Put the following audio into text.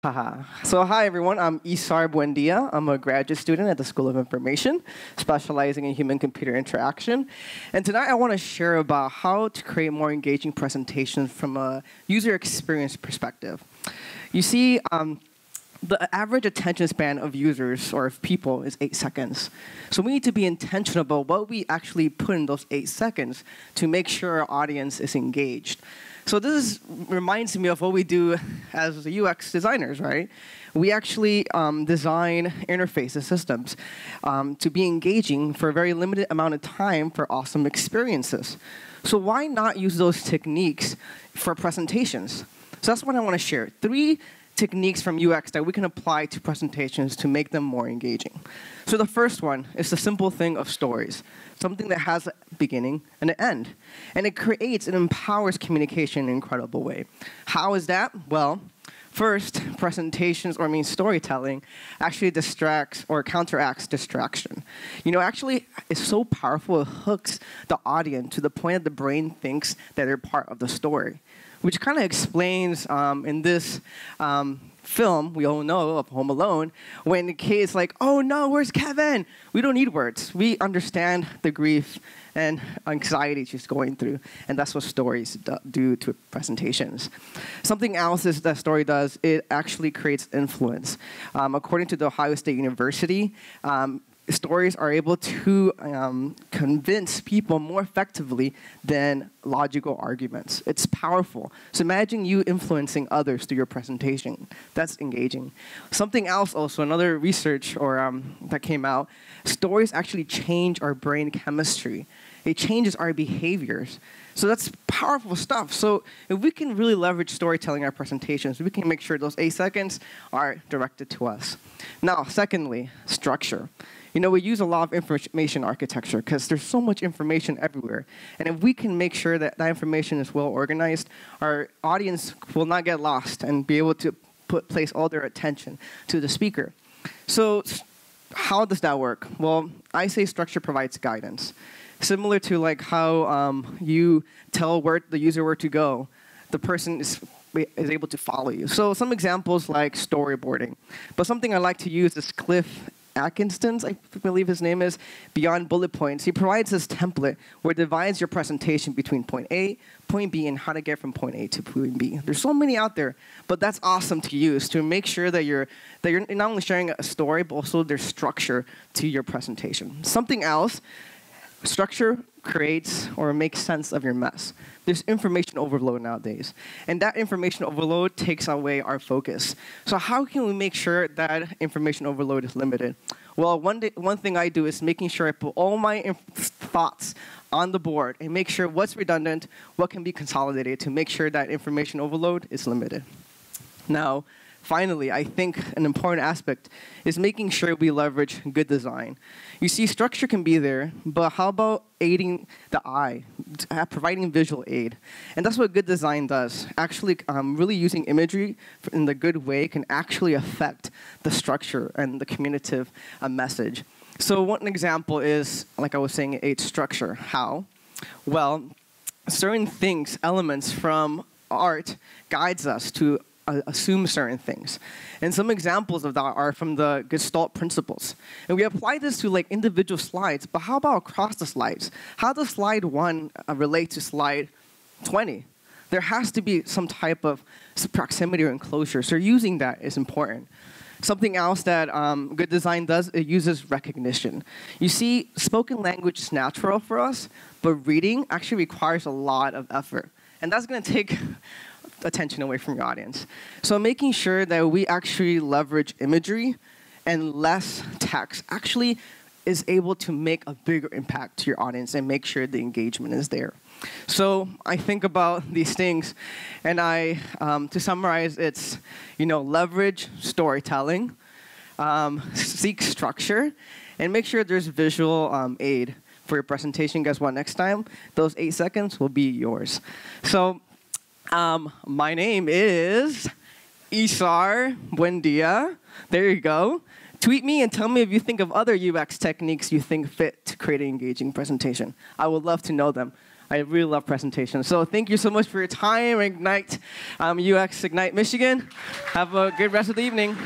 Haha. So hi everyone, I'm Izhar Buendia. I'm a graduate student at the School of Information, specializing in human-computer interaction. And tonight I want to share about how to create more engaging presentations from a user experience perspective. You see, the average attention span of users or of people is 8 seconds. So we need to be intentional about what we actually put in those 8 seconds to make sure our audience is engaged. So this reminds me of what we do as UX designers, right? We actually design interfaces, systems, to be engaging for a very limited amount of time for awesome experiences. So why not use those techniques for presentations? So that's what I want to share. 3 techniques from UX that we can apply to presentations to make them more engaging. So the first one is the simple thing of stories, something that has a beginning and an end. And it creates and empowers communication in an incredible way. How is that? Well, first, presentations, or storytelling, actually distracts or counteracts distraction. Actually, it's so powerful, it hooks the audience to the point that the brain thinks that they're part of the story, which kind of explains in this film we all know of Home Alone, when the kid's like, oh no, where's Kevin? We don't need words. We understand the grief and anxiety she's going through, and that's what stories do to presentations. Something else is that story does, it actually creates influence. According to the Ohio State University, stories are able to convince people more effectively than logical arguments. It's powerful. So imagine you influencing others through your presentation. That's engaging. Something else also, another research that came out, stories actually change our brain chemistry. It changes our behaviors. So that's powerful stuff. So if we can really leverage storytelling in our presentations, we can make sure those 8 seconds are directed to us. Now, secondly, structure. We use a lot of information architecture because there's so much information everywhere. And if we can make sure that that information is well organized, our audience will not get lost and be able to place all their attention to the speaker. So how does that work? Well, I say structure provides guidance. Similar to like how you tell the user where to go, the person is able to follow you. So some examples like storyboarding. But something I like to use is Cliff Atkinson's, I believe his name is, Beyond Bullet Points. He provides this template where it divides your presentation between point A, point B, and how to get from point A to point B. There's so many out there, but that's awesome to use to make sure that you're not only sharing a story, but also there's structure to your presentation. Something else, structure creates or makes sense of your mess. There's information overload nowadays, and that information overload takes away our focus. So how can we make sure that information overload is limited? Well, one thing I do is making sure I put all my thoughts on the board and make sure what's redundant, what can be consolidated to make sure that information overload is limited. Now, finally, I think an important aspect is making sure we leverage good design. You see, structure can be there, but how about aiding the eye, providing visual aid? And that's what good design does. Actually, really using imagery in the good way can actually affect the structure and the communicative message. So one example is, like I was saying, aid structure. How? Well, certain things, elements from art guides us to assume certain things. And some examples of that are from the Gestalt principles. And we apply this to like individual slides, but how about across the slides? How does slide 1 relate to slide 20? There has to be some type of proximity or enclosure, so using that is important. Something else that good design does, it uses recognition. You see, spoken language is natural for us, but reading actually requires a lot of effort. And that's going to take attention away from your audience. So making sure that we actually leverage imagery and less text actually is able to make a bigger impact to your audience and make sure the engagement is there. So I think about these things, and to summarize, it's leverage storytelling, seek structure, and make sure there's visual aid for your presentation. Guess what? Next time, those 8 seconds will be yours. So my name is Izhar Buendia. There you go. Tweet me and tell me if you think of other UX techniques you think fit to create an engaging presentation. I would love to know them. I really love presentations. So thank you so much for your time. Ignite UX Ignite Michigan. Have a good rest of the evening.